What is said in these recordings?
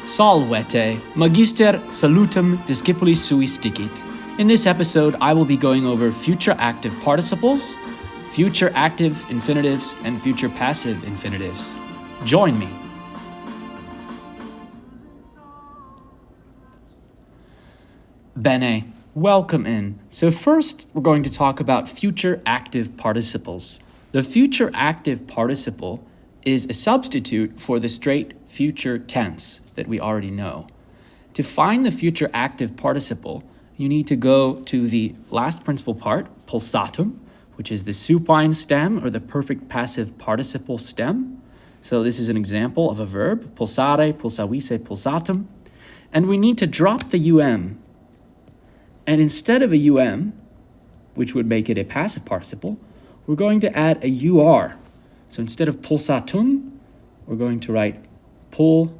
Salvete, Magister salutum discipulis suis dicit. In this episode, I will be going over future active participles, future active infinitives, and future passive infinitives. Join me. Bene, welcome in. So first, we're going to talk about future active participles. The future active participle is a substitute for the straight future tense that we already know. To find the future active participle, you need to go to the last principal part, pulsatum, which is the supine stem or the perfect passive participle stem. So this is an example of a verb, pulsare, pulsavisse, pulsatum. And we need to drop the um. And instead of a um, which would make it a passive participle, we're going to add a ur. So instead of pulsatum, we're going to write pulsatur,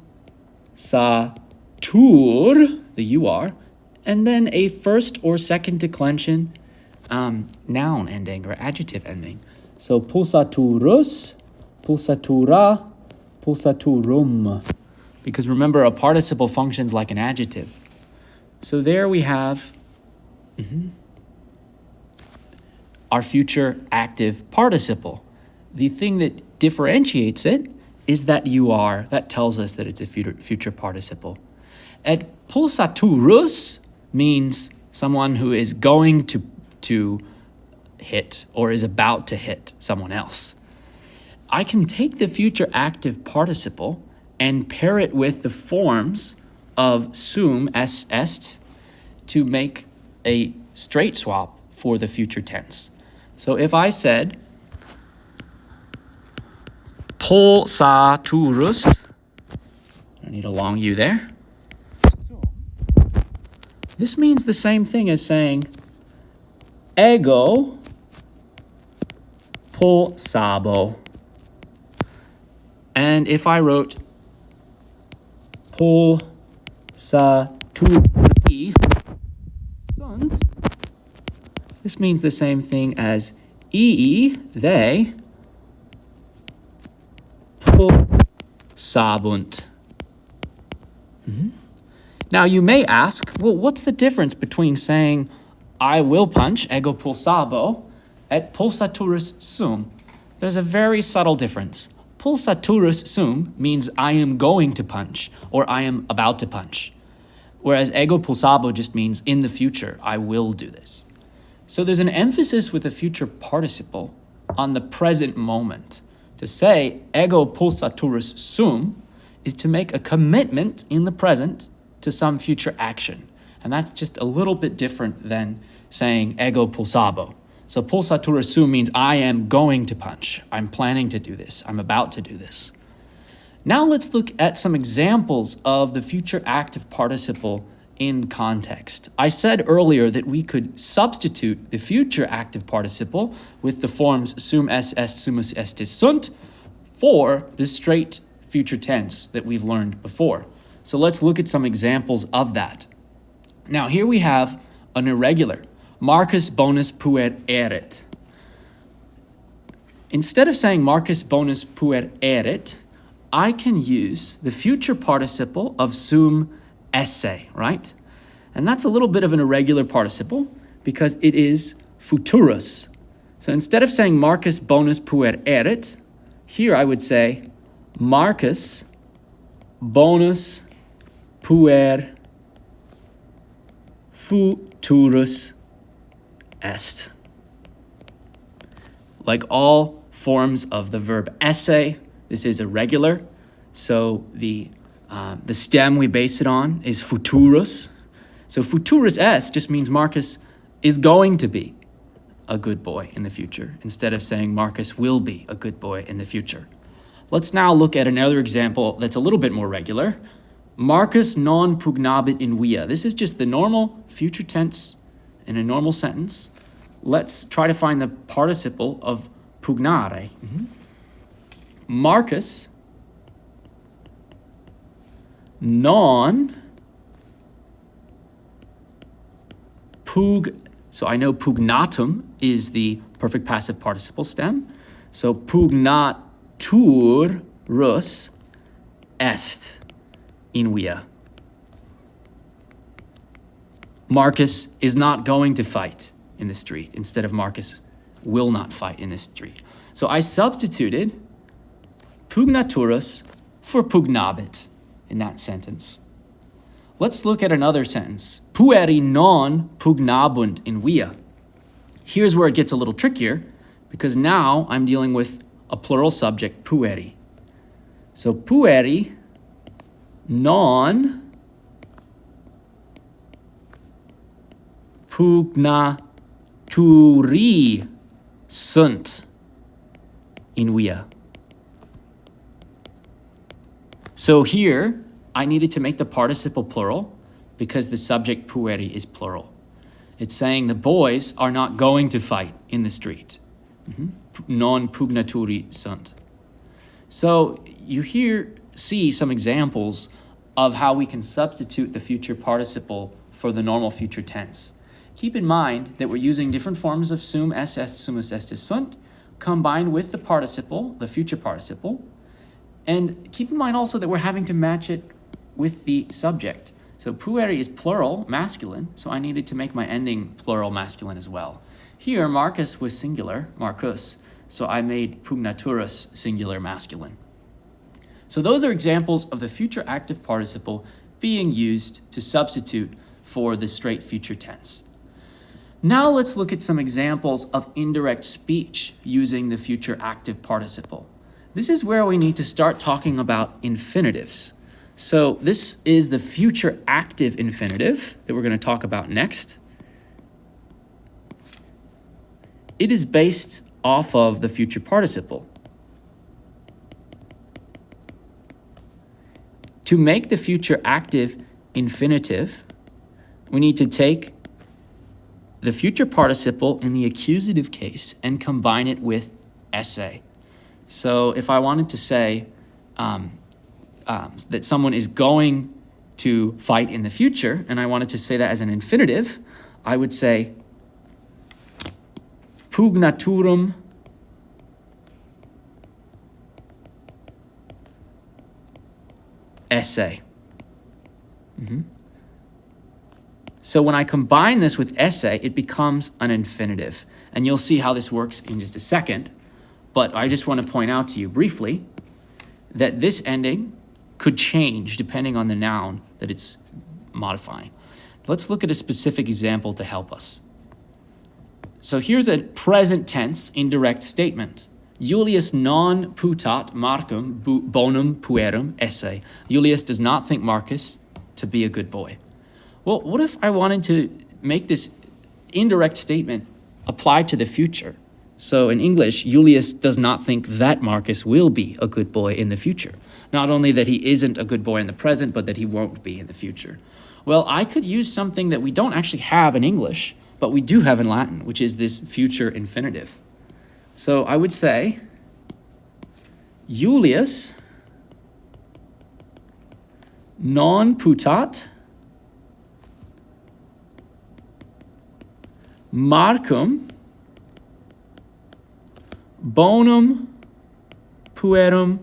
the ur, and then a first or second declension noun ending or adjective ending. So pulsaturus, pulsatura, pulsaturum. Because remember, a participle functions like an adjective. So there we have our future active participle. The thing that differentiates it is that ur, that tells us that it's a future participle. Et pulsaturus means someone who is going to hit or is about to hit someone else. I can take the future active participle and pair it with the forms of sum, es, est, to make a straight swap for the future tense. So if I said pulsaturus, I need a long U there. This means the same thing as saying ego pulsabo. And if I wrote pulsaturi sunt, this means the same thing as they pulsabunt. Now you may ask, well, what's the difference between saying I will punch, ego pulsabo, et pulsaturus sum? There's a very subtle difference. Pulsaturus sum means I am going to punch or I am about to punch. Whereas ego pulsabo just means in the future, I will do this. So there's an emphasis with the future participle on the present moment. To say ego pulsaturus sum is to make a commitment in the present to some future action. And that's just a little bit different than saying ego pulsabo. So pulsaturus sum means I am going to punch. I'm planning to do this. I'm about to do this. Now let's look at some examples of the future active participle in context. I said earlier that we could substitute the future active participle with the forms sum es est, sumus estis sunt for the straight future tense that we've learned before. So let's look at some examples of that. Now here we have an irregular. Marcus bonus puer erit. Instead of saying Marcus bonus puer erit, I can use the future participle of sum esse, right? And that's a little bit of an irregular participle because it is futurus. So instead of saying Marcus bonus puer erit, here I would say Marcus bonus puer futurus est. Like all forms of the verb esse, this is irregular. So the stem we base it on is futurus. So futurus est just means Marcus is going to be a good boy in the future, instead of saying Marcus will be a good boy in the future. Let's now look at another example that's a little bit more regular. Marcus non pugnabit in via. This is just the normal future tense in a normal sentence. Let's try to find the participle of pugnare. Marcus non pug. So I know pugnatum is the perfect passive participle stem. So pugnaturus est. in via. Marcus is not going to fight in the street instead of Marcus will not fight in the street. So I substituted pugnaturus for pugnabit in that sentence. Let's look at another sentence. Pueri non pugnabunt in via. Here's where it gets a little trickier because now I'm dealing with a plural subject, pueri. So pueri non pugnaturi sunt in via. So here, I needed to make the participle plural because the subject pueri is plural. It's saying the boys are not going to fight in the street. Non pugnaturi sunt. So you here see some examples of how we can substitute the future participle for the normal future tense. Keep in mind that we're using different forms of sum es est, sumus est sunt, combined with the participle, the future participle. And keep in mind also that we're having to match it with the subject. So pueri is plural, masculine, so I needed to make my ending plural masculine as well. Here, Marcus was singular, Marcus, so I made pugnaturus singular masculine. So those are examples of the future active participle being used to substitute for the straight future tense. Now let's look at some examples of indirect speech using the future active participle. This is where we need to start talking about infinitives. So this is the future active infinitive that we're going to talk about next. It is based off of the future participle. To make the future active infinitive, we need to take the future participle in the accusative case and combine it with esse. So if I wanted to say that someone is going to fight in the future, and I wanted to say that as an infinitive, I would say pugnaturum esse. So when I combine this with esse, it becomes an infinitive. And you'll see how this works in just a second. But I just want to point out to you briefly that this ending could change depending on the noun that it's modifying. Let's look at a specific example to help us. So here's a present tense indirect statement. Julius non putat Marcum bonum puerum esse. Julius does not think Marcus to be a good boy. Well, what if I wanted to make this indirect statement apply to the future? So in English, Julius does not think that Marcus will be a good boy in the future. Not only that he isn't a good boy in the present, but that he won't be in the future. Well, I could use something that we don't actually have in English, but we do have in Latin, which is this future infinitive. So I would say, Julius non putat Marcum bonum puerum,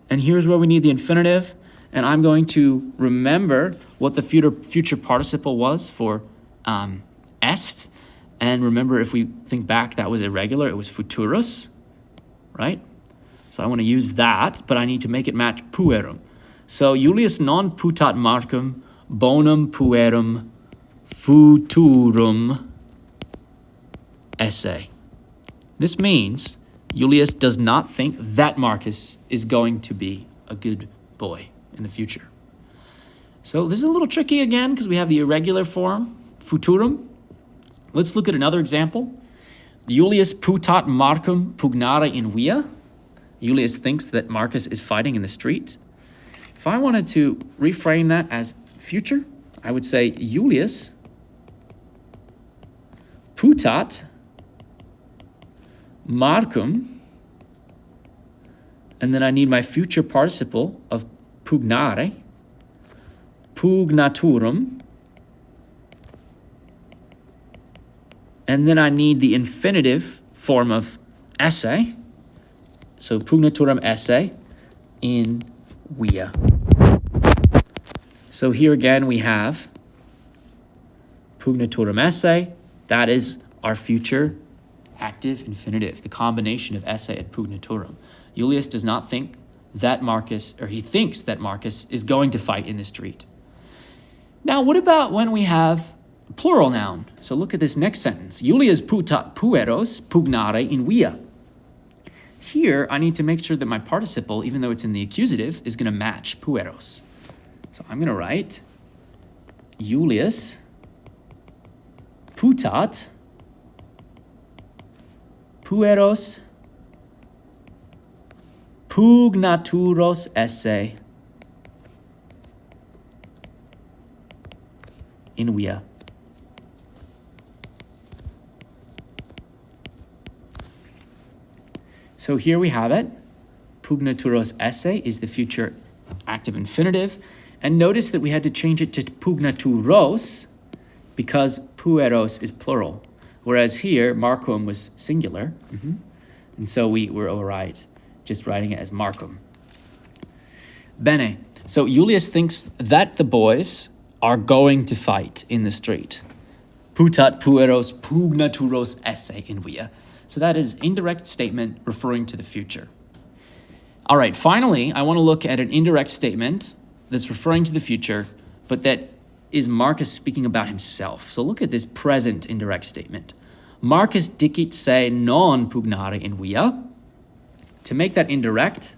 and here's where we need the infinitive, and I'm going to remember what the future participle was for est, and remember if we think back, that was irregular, it was futurus, right? So I want to use that, but I need to make it match puerum. So Julius non putat Marcum bonum puerum futurum esse. This means Julius does not think that Marcus is going to be a good boy in the future. So this is a little tricky again because we have the irregular form, futurum. Let's look at another example. Julius putat Marcum pugnare in via. Julius thinks that Marcus is fighting in the street. If I wanted to reframe that as future, I would say Julius putat Marcum, and then I need my future participle of pugnare, pugnaturum, and then I need the infinitive form of esse, so pugnaturum esse in via. So here again we have pugnaturum esse. That is our future active infinitive, the combination of esse and pugnaturum. Julius does not think that Marcus, or he thinks that Marcus is going to fight in the street. Now, what about when we have a plural noun? So look at this next sentence. Julius putat pueros pugnare in via. Here, I need to make sure that my participle, even though it's in the accusative, is going to match pueros. So I'm going to write Julius putat pueros pugnaturos esse in via. So here we have it. Pugnaturos esse is the future active infinitive. And notice that we had to change it to pugnaturos because pueros is plural. Whereas here, Marcum was singular. And so we were all right, just writing it as Marcum. Bene. So Julius thinks that the boys are going to fight in the street. Putat pueros pugnaturos esse in via. So that is indirect statement referring to the future. All right, finally, I want to look at an indirect statement that's referring to the future, but that is Marcus speaking about himself. So look at this present indirect statement. Marcus dicit se non pugnare in via. To make that indirect,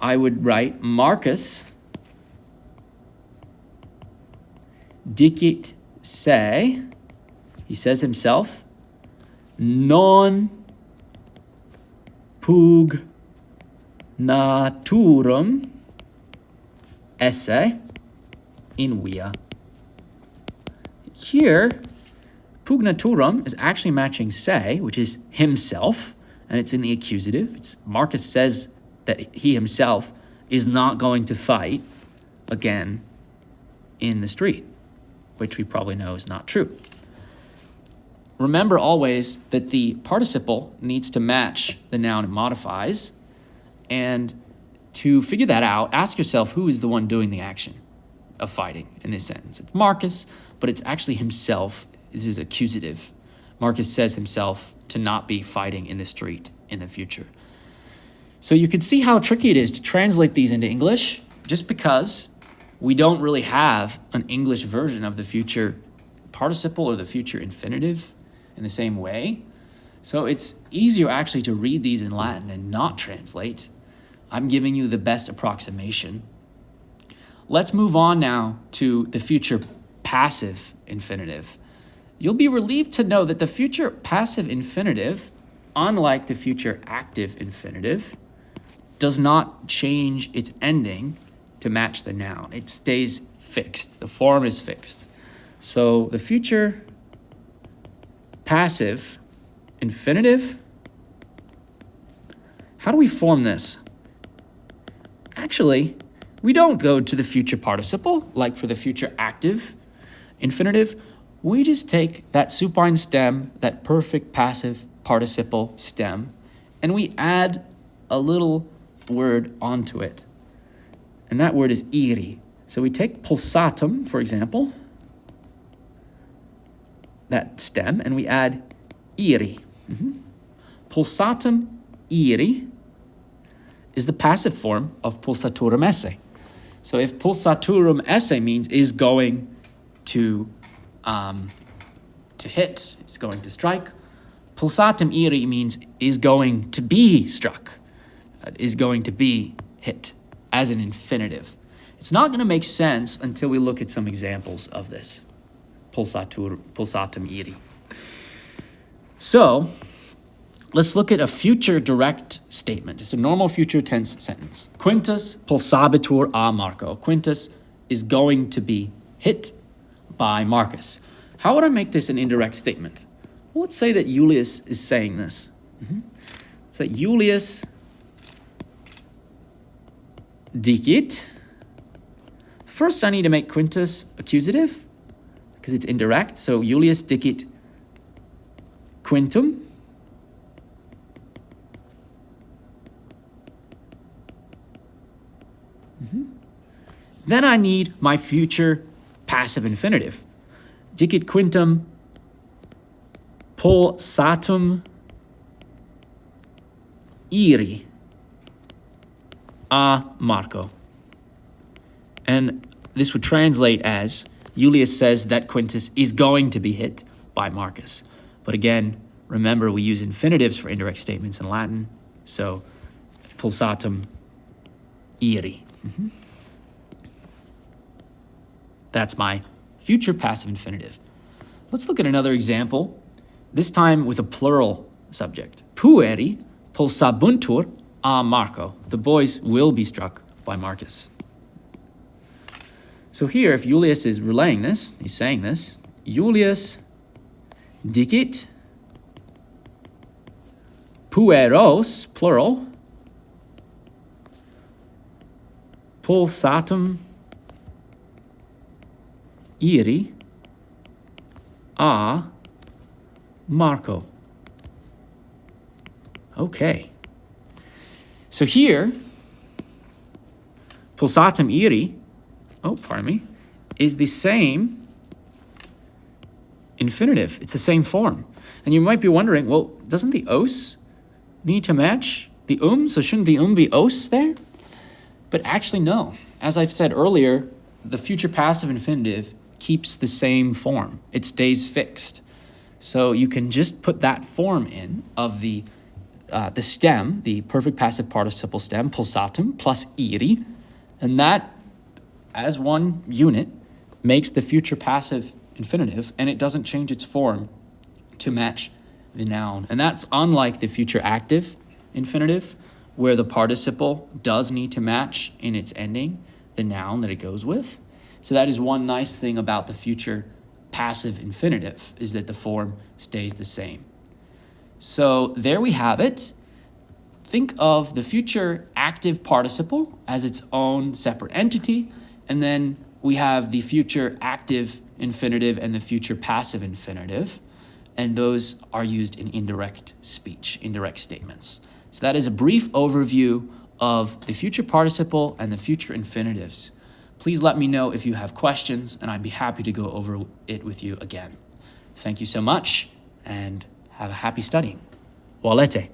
I would write Marcus dicit se, he says himself, non pugnaturum esse in via. Here, pugnaturum is actually matching se, which is himself, and it's in the accusative. Marcus says that he himself is not going to fight again in the street, which we probably know is not true. Remember always that the participle needs to match the noun it modifies, and to figure that out, ask yourself who is the one doing the action of fighting in this sentence. It's Marcus, but it's actually himself. This is accusative. Marcus says himself to not be fighting in the street in the future. So you could see how tricky it is to translate these into English, just because we don't really have an English version of the future participle or the future infinitive in the same way. So it's easier actually to read these in Latin and not translate. I'm giving you the best approximation. Let's move on now to the future passive infinitive. You'll be relieved to know that the future passive infinitive, unlike the future active infinitive, does not change its ending to match the noun. It stays fixed. The form is fixed. So the future passive infinitive, how do we form this? Actually, we don't go to the future participle, like for the future active infinitive. We just take that supine stem, that perfect passive participle stem, and we add a little word onto it. And that word is iri. So we take pulsatum, for example, that stem, and we add iri. Pulsatum iri is the passive form of pulsaturum esse. So if pulsaturum esse means is going to hit, it's going to strike, pulsatum iri means is going to be struck, is going to be hit as an infinitive. It's not going to make sense until we look at some examples of this. Pulsatum iri. So let's look at a future direct statement. It's a normal future tense sentence. Quintus pulsabitur a Marco. Quintus is going to be hit by Marcus. How would I make this an indirect statement? Well, let's say that Julius is saying this. So Julius dicit. First, I need to make Quintus accusative because it's indirect. So Julius dicit quintum. Then I need my future passive infinitive. Dicit quintum pulsatum iri a Marco. And this would translate as Julius says that Quintus is going to be hit by Marcus. But again, remember we use infinitives for indirect statements in Latin. So pulsatum iri. That's my future passive infinitive. Let's look at another example, this time with a plural subject. Pueri pulsabuntur a Marco. The boys will be struck by Marcus. So here, if Julius is relaying this, he's saying this, Julius dicit pueros, plural, pulsatum iri a Marco. Okay. So here, pulsatum iri, is the same infinitive. It's the same form. And you might be wondering, well, doesn't the os need to match the so shouldn't the be os there? But actually, no. As I've said earlier, the future passive infinitive keeps the same form. It stays fixed. So you can just put that form in of the stem, the perfect passive participle stem, pulsatum plus iri, and that, as one unit, makes the future passive infinitive, and it doesn't change its form to match the noun. And that's unlike the future active infinitive, where the participle does need to match in its ending the noun that it goes with. So that is one nice thing about the future passive infinitive, is that the form stays the same. So there we have it. Think of the future active participle as its own separate entity, and then we have the future active infinitive and the future passive infinitive, and those are used in indirect speech, indirect statements. So that is a brief overview of the future participle and the future infinitives. Please let me know if you have questions, and I'd be happy to go over it with you again. Thank you so much, and have a happy studying. Walete.